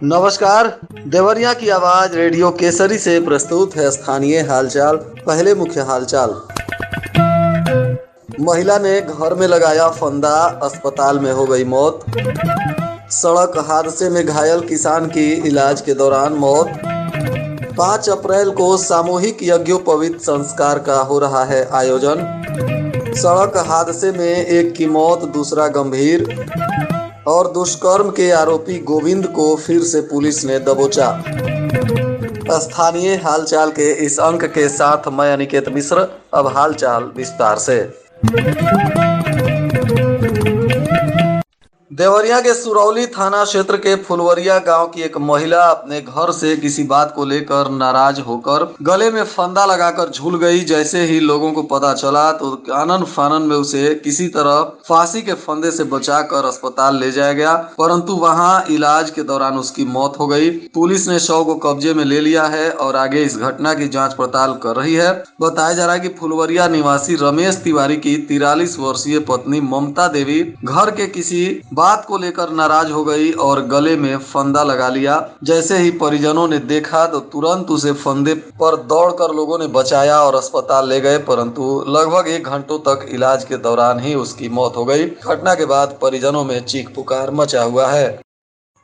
नमस्कार। देवरिया की आवाज रेडियो केसरी से प्रस्तुत है स्थानीय हालचाल। पहले मुख्य हालचाल। महिला ने घर में लगाया फंदा, अस्पताल में हो गई मौत। सड़क हादसे में घायल किसान की इलाज के दौरान मौत। 5 अप्रैल को सामूहिक यज्ञोपवीत संस्कार का हो रहा है आयोजन। सड़क हादसे में एक की मौत, दूसरा गंभीर। और दुष्कर्म के आरोपी गोविंद को फिर से पुलिस ने दबोचा। स्थानीय हालचाल के इस अंक के साथ मैं अनिकेत मिश्र। अब हालचाल विस्तार से। देवरिया के सुरौली थाना क्षेत्र के फुलवरिया गांव की एक महिला अपने घर से किसी बात को लेकर नाराज होकर गले में फंदा लगाकर झूल गई। जैसे ही लोगों को पता चला तो आनन फानन में उसे किसी तरह फांसी के फंदे से बचाकर अस्पताल ले जाया गया, परंतु वहां इलाज के दौरान उसकी मौत हो गई। पुलिस ने शव को कब्जे में ले लिया है और आगे इस घटना की जाँच पड़ताल कर रही है। बताया जा रहा है कि फुलवरिया निवासी रमेश तिवारी की 43 वर्षीय पत्नी ममता देवी घर के किसी बात को लेकर नाराज हो गई और गले में फंदा लगा लिया। जैसे ही परिजनों ने देखा तो तुरंत उसे फंदे पर दौड़कर लोगों ने बचाया और अस्पताल ले गए, परंतु लगभग 1 घंटों तक इलाज के दौरान ही उसकी मौत हो गई। घटना के बाद परिजनों में चीख पुकार मचा हुआ है।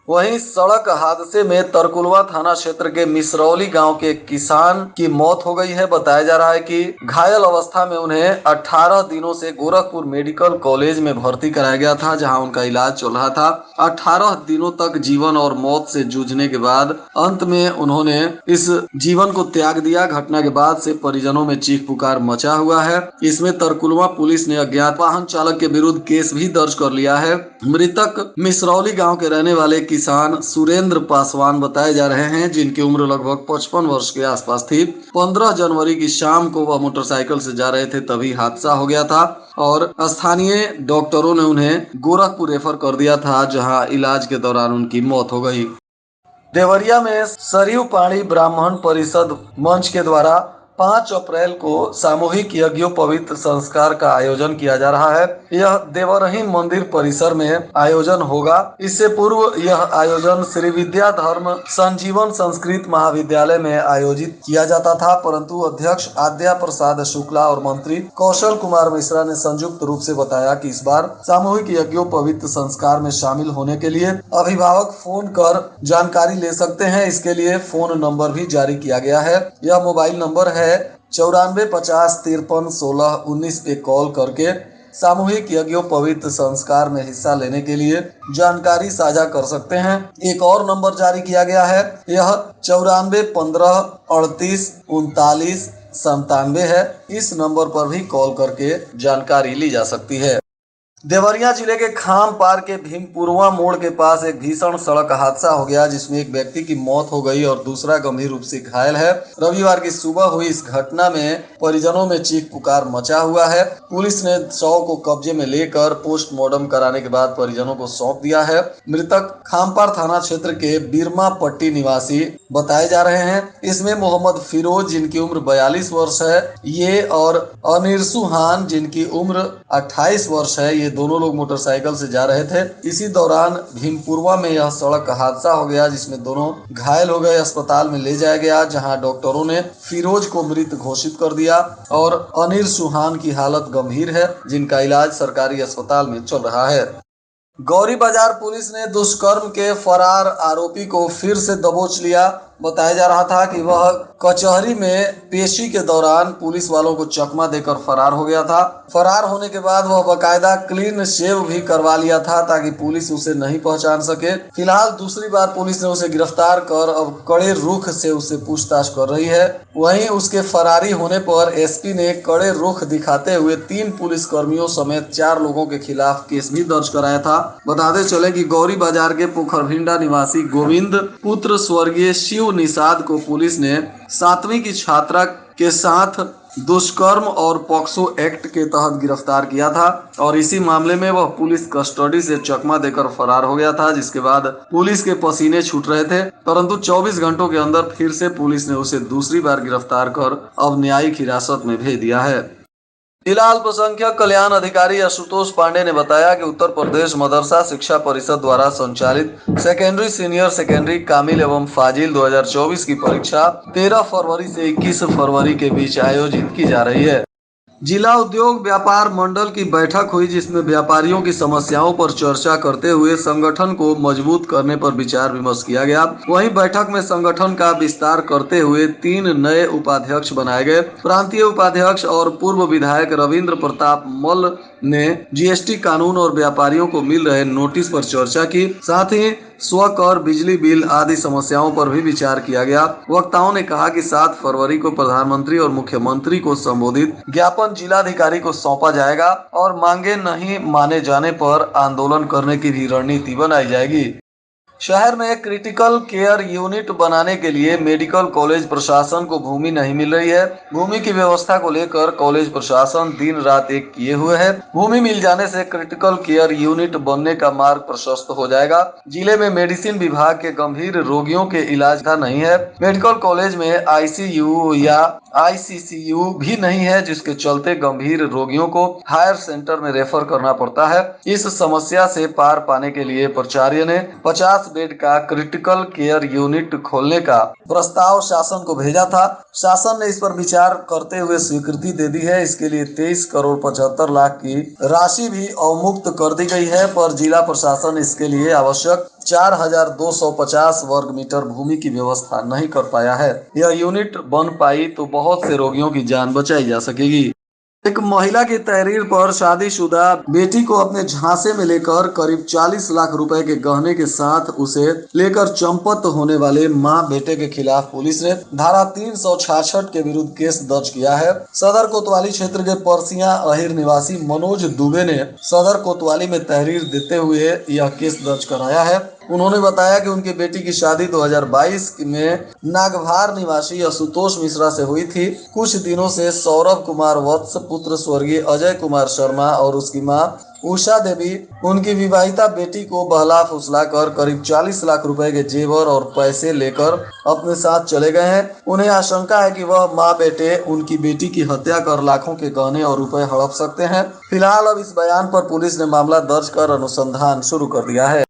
वहीं सड़क हादसे में तरकुलवा थाना क्षेत्र के मिसरौली गांव के किसान की मौत हो गई है। बताया जा रहा है कि घायल अवस्था में उन्हें 18 दिनों से गोरखपुर मेडिकल कॉलेज में भर्ती कराया गया था, जहां उनका इलाज चल रहा था। 18 दिनों तक जीवन और मौत से जूझने के बाद अंत में उन्होंने इस जीवन को त्याग दिया। घटना के बाद से परिजनों में चीख पुकार मचा हुआ है। इसमें तरकुलवा पुलिस ने अज्ञात वाहन चालक के विरुद्ध केस भी दर्ज कर लिया है। मृतक मिसरौली गाँव के रहने वाले किसान सुरेंद्र पासवान बताए जा रहे हैं, जिनकी उम्र लगभग 55 वर्ष के आसपास थी। 15 जनवरी की शाम को वह मोटरसाइकिल से जा रहे थे, तभी हादसा हो गया था और स्थानीय डॉक्टरों ने उन्हें गोरखपुर रेफर कर दिया था, जहां इलाज के दौरान उनकी मौत हो गई। देवरिया में सरयू पाणी ब्राह्मण परिषद मंच के द्वारा 5 अप्रैल को सामूहिक यज्ञोपवीत संस्कार का आयोजन किया जा रहा है। यह देवरही मंदिर परिसर में आयोजन होगा। इससे पूर्व यह आयोजन श्री विद्या धर्म संजीवन संस्कृत महाविद्यालय में आयोजित किया जाता था, परंतु अध्यक्ष आद्या प्रसाद शुक्ला और मंत्री कौशल कुमार मिश्रा ने संयुक्त रूप से बताया कि इस बार सामूहिक यज्ञोपवीत संस्कार में शामिल होने के लिए अभिभावक फोन कर जानकारी ले सकते हैं। इसके लिए फोन नंबर भी जारी किया गया है। यह मोबाइल नंबर है 94 50 53 16 19 पे कॉल करके सामूहिक यज्ञोपवीत संस्कार में हिस्सा लेने के लिए जानकारी साझा कर सकते हैं। एक और नंबर जारी किया गया है, यह 94 15 38 39 97 है। इस नंबर पर भी कॉल करके जानकारी ली जा सकती है। देवरिया जिले के खाम पार के भीमपुरवा मोड़ के पास एक भीषण सड़क हादसा हो गया, जिसमें एक व्यक्ति की मौत हो गई और दूसरा गंभीर रूप से घायल है। रविवार की सुबह हुई इस घटना में परिजनों में चीख पुकार मचा हुआ है। पुलिस ने शव को कब्जे में लेकर पोस्टमार्टम कराने के बाद परिजनों को सौंप दिया है। मृतक खामपार थाना क्षेत्र के बिरमा पट्टी निवासी बताए जा रहे हैं। इसमें मोहम्मद फिरोज, जिनकी उम्र 42 वर्ष है, ये और अनिर सुहान, जिनकी उम्र 28 वर्ष है, ये दोनों लोग मोटरसाइकिल से जा रहे थे। इसी दौरान भीमपुरवा में यह सड़क हादसा हो गया, जिसमें दोनों घायल हो गए। अस्पताल में ले जाया गया, जहां डॉक्टरों ने फिरोज को मृत घोषित कर दिया और अनिर सुहान की हालत गंभीर है, जिनका इलाज सरकारी अस्पताल में चल रहा है। गौरी बाजार पुलिस ने दुष्कर्म के फरार आरोपी को फिर से दबोच लिया। बताया जा रहा था कि वह कचहरी में पेशी के दौरान पुलिस वालों को चकमा देकर फरार हो गया था। फरार होने के बाद वह बकायदा क्लीन शेव भी करवा लिया था, ताकि पुलिस उसे नहीं पहचान सके। फिलहाल दूसरी बार पुलिस ने उसे गिरफ्तार कर अब कड़े रुख से उससे पूछताछ कर रही है। वहीं उसके फरारी होने पर एसपी ने कड़े रुख दिखाते हुए 3 पुलिस कर्मियों समेत 4 लोगों के खिलाफ केस भी दर्ज कराया था। बताते चले कि गौरी बाजार के पोखरभिंडा निवासी गोविंद पुत्र स्वर्गीय शिव निषाद को पुलिस ने 7वीं की छात्रा के साथ दुष्कर्म और पॉक्सो एक्ट के तहत गिरफ्तार किया था और इसी मामले में वह पुलिस कस्टडी से चकमा देकर फरार हो गया था, जिसके बाद पुलिस के पसीने छूट रहे थे। परंतु 24 घंटों के अंदर फिर से पुलिस ने उसे दूसरी बार गिरफ्तार कर अब न्यायिक हिरासत में भेज दिया है। जिला अल्पसंख्यक कल्याण अधिकारी आशुतोष पांडे ने बताया कि उत्तर प्रदेश मदरसा शिक्षा परिषद द्वारा संचालित सेकेंडरी, सीनियर सेकेंडरी, कामिल एवं फाजिल 2024 की परीक्षा 13 फरवरी से 21 फरवरी के बीच आयोजित की जा रही है। जिला उद्योग व्यापार मंडल की बैठक हुई, जिसमें व्यापारियों की समस्याओं पर चर्चा करते हुए संगठन को मजबूत करने पर विचार विमर्श किया गया। वहीं बैठक में संगठन का विस्तार करते हुए 3 नए उपाध्यक्ष बनाए गए। प्रांतीय उपाध्यक्ष और पूर्व विधायक रविंद्र प्रताप मल्ल ने जीएसटी कानून और व्यापारियों को मिल रहे नोटिस पर चर्चा की। साथ ही स्वकर, बिजली बिल आदि समस्याओं पर भी विचार किया गया। वक्ताओं ने कहा कि 7 फरवरी को प्रधानमंत्री और मुख्यमंत्री को संबोधित ज्ञापन जिलाधिकारी को सौंपा जाएगा और मांगे नहीं माने जाने पर आंदोलन करने की भी रणनीति बनाई जाएगी। शहर में क्रिटिकल केयर यूनिट बनाने के लिए मेडिकल कॉलेज प्रशासन को भूमि नहीं मिल रही है। भूमि की व्यवस्था को लेकर कॉलेज प्रशासन दिन रात एक किए हुए है। भूमि मिल जाने से क्रिटिकल केयर यूनिट बनने का मार्ग प्रशस्त हो जाएगा। जिले में मेडिसिन विभाग के गंभीर रोगियों के इलाज का नहीं है। मेडिकल कॉलेज में आईसीयू या आईसीसीयू भी नहीं है, जिसके चलते गंभीर रोगियों को हायर सेंटर में रेफर करना पड़ता है। इस समस्या से पार पाने के लिए प्राचार्य ने 50 बेड का क्रिटिकल केयर यूनिट खोलने का प्रस्ताव शासन को भेजा था। शासन ने इस पर विचार करते हुए स्वीकृति दे दी है। इसके लिए 23 करोड़ 75 लाख की राशि भी अवमुक्त कर दी गई है, पर जिला प्रशासन इसके लिए आवश्यक 4250 वर्ग मीटर भूमि की व्यवस्था नहीं कर पाया है। यह यूनिट बन पाई तो बहुत से रोगियों की जान बचाई जा सकेगी। एक महिला की तहरीर पर शादीशुदा बेटी को अपने झांसे में लेकर करीब 40 लाख रुपए के गहने के साथ उसे लेकर चंपत होने वाले मां बेटे के खिलाफ पुलिस ने धारा 366 के विरुद्ध केस दर्ज किया है। सदर कोतवाली क्षेत्र के परसिया अहिर निवासी मनोज दुबे ने सदर कोतवाली में तहरीर देते हुए यह केस दर्ज कराया है। उन्होंने बताया कि उनकी बेटी की शादी 2022 में नागभार निवासी आशुतोष मिश्रा से हुई थी। कुछ दिनों से सौरभ कुमार वत्स, पुत्र स्वर्गीय अजय कुमार शर्मा और उसकी मां उषा देवी उनकी विवाहिता बेटी को बहला फुसला कर करीब 40 लाख रुपए के जेवर और पैसे लेकर अपने साथ चले गए हैं। उन्हें आशंका है कि वह मां बेटे उनकी बेटी की हत्या कर लाखों के गहने और रुपए हड़प सकते हैं। फिलहाल अब इस बयान पर पुलिस ने मामला दर्ज कर अनुसंधान शुरू कर दिया है।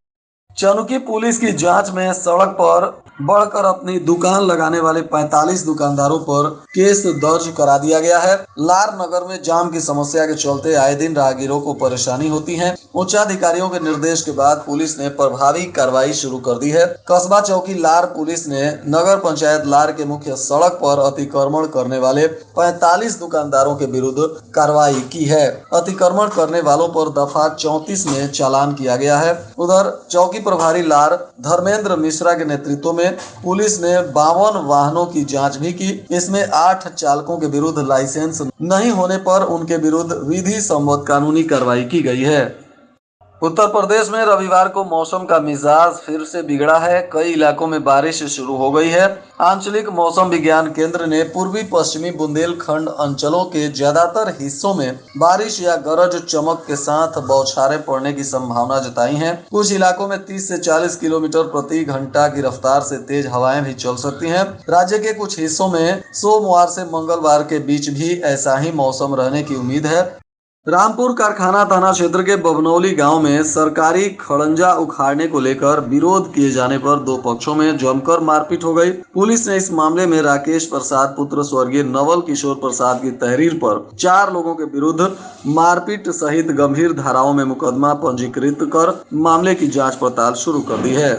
चनुकी पुलिस की जांच में सड़क पर बढ़कर अपनी दुकान लगाने वाले 45 दुकानदारों पर केस दर्ज करा दिया गया है। लार नगर में जाम की समस्या के चलते आए दिन राहगीरों को परेशानी होती है। उच्चाधिकारियों के निर्देश के बाद पुलिस ने प्रभावी कार्रवाई शुरू कर दी है। कस्बा चौकी लार पुलिस ने नगर पंचायत लार के मुख्य सड़क पर अतिक्रमण करने वाले 45 दुकानदारों के विरुद्ध कार्रवाई की है। अतिक्रमण करने वालों पर दफा 34 में चालान किया गया है। उधर चौकी प्रभारी लार धर्मेंद्र मिश्रा के नेतृत्व में पुलिस ने 52 वाहनों की जांच भी की। इसमें 8 चालकों के विरुद्ध लाइसेंस नहीं होने पर उनके विरुद्ध विधि सम्मत कानूनी कार्रवाई की गई है। उत्तर प्रदेश में रविवार को मौसम का मिजाज फिर से बिगड़ा है। कई इलाकों में बारिश शुरू हो गई है। आंचलिक मौसम विज्ञान केंद्र ने पूर्वी पश्चिमी बुंदेलखंड अंचलों के ज्यादातर हिस्सों में बारिश या गरज चमक के साथ बौछारें पड़ने की संभावना जताई है। कुछ इलाकों में 30 से 40 किलोमीटर प्रति घंटा की रफ्तार से तेज हवाएं भी चल सकती हैं। राज्य के कुछ हिस्सों में सोमवार से मंगलवार के बीच भी ऐसा ही मौसम रहने की उम्मीद है। रामपुर कारखाना थाना क्षेत्र के बभनौली गांव में सरकारी खड़ंजा उखाड़ने को लेकर विरोध किए जाने पर दो पक्षों में जमकर मारपीट हो गई। पुलिस ने इस मामले में राकेश प्रसाद पुत्र स्वर्गीय नवल किशोर प्रसाद की तहरीर पर 4 लोगों के विरुद्ध मारपीट सहित गंभीर धाराओं में मुकदमा पंजीकृत कर मामले की जाँच पड़ताल शुरू कर दी है।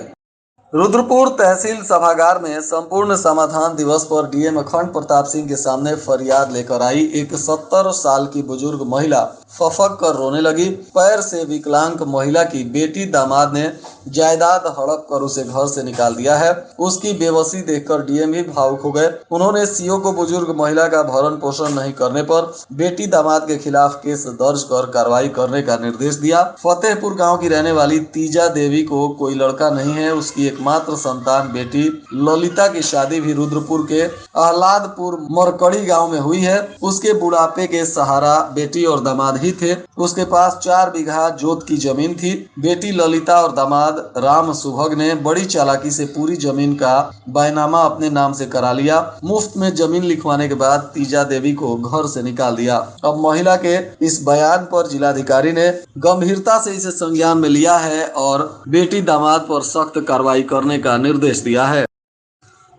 रुद्रपुर तहसील सभागार में संपूर्ण समाधान दिवस पर डीएम अखंड प्रताप सिंह के सामने फरियाद लेकर आई एक 70 साल की बुजुर्ग महिला फफक कर रोने लगी। पैर से विकलांग महिला की बेटी दामाद ने जायदाद हड़प कर उसे घर से निकाल दिया है। उसकी बेबसी देखकर डीएम भी भावुक हो गए। उन्होंने सीओ को बुजुर्ग महिला का भरण पोषण नहीं करने पर बेटी दामाद के खिलाफ केस दर्ज कर कार्रवाई करने का निर्देश दिया। फतेहपुर गाँव की रहने वाली तीजा देवी को कोई लड़का नहीं है। उसकी एकमात्र संतान बेटी ललिता की शादी भी रुद्रपुर के आह्लादपुर मरकड़ी गांव में हुई है। उसके बुढ़ापे के सहारा बेटी और दामाद ही थे। उसके पास 4 बीघा जोत की जमीन थी। बेटी ललिता और दामाद राम सुभग ने बड़ी चालाकी से पूरी जमीन का बैनामा अपने नाम से करा लिया। मुफ्त में जमीन लिखवाने के बाद तीजा देवी को घर से निकाल दिया। अब महिला के इस बयान पर जिलाधिकारी ने गंभीरता से इसे संज्ञान में लिया है और बेटी दामाद पर सख्त कार्रवाई करने का निर्देश दिया है।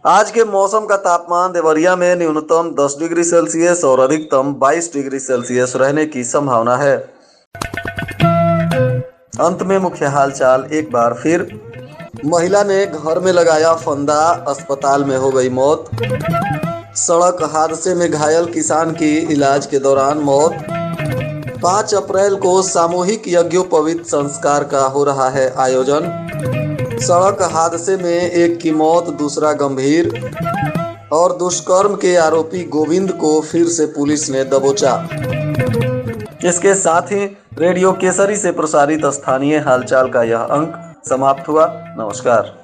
आज के मौसम का तापमान देवरिया में न्यूनतम 10 डिग्री सेल्सियस और अधिकतम 22 डिग्री सेल्सियस रहने की संभावना है। अंत में मुख्य हालचाल एक बार फिर। महिला ने घर में लगाया फंदा, अस्पताल में हो गई मौत। सड़क हादसे में घायल किसान की इलाज के दौरान मौत। 5 अप्रैल को सामूहिक यज्ञोपवीत संस्कार का हो रहा है आयोजन। सड़क हादसे में एक की मौत, दूसरा गंभीर। और दुष्कर्म के आरोपी गोविंद को फिर से पुलिस ने दबोचा। इसके साथ ही रेडियो केसरी से प्रसारित स्थानीय हालचाल का यह अंक समाप्त हुआ। नमस्कार।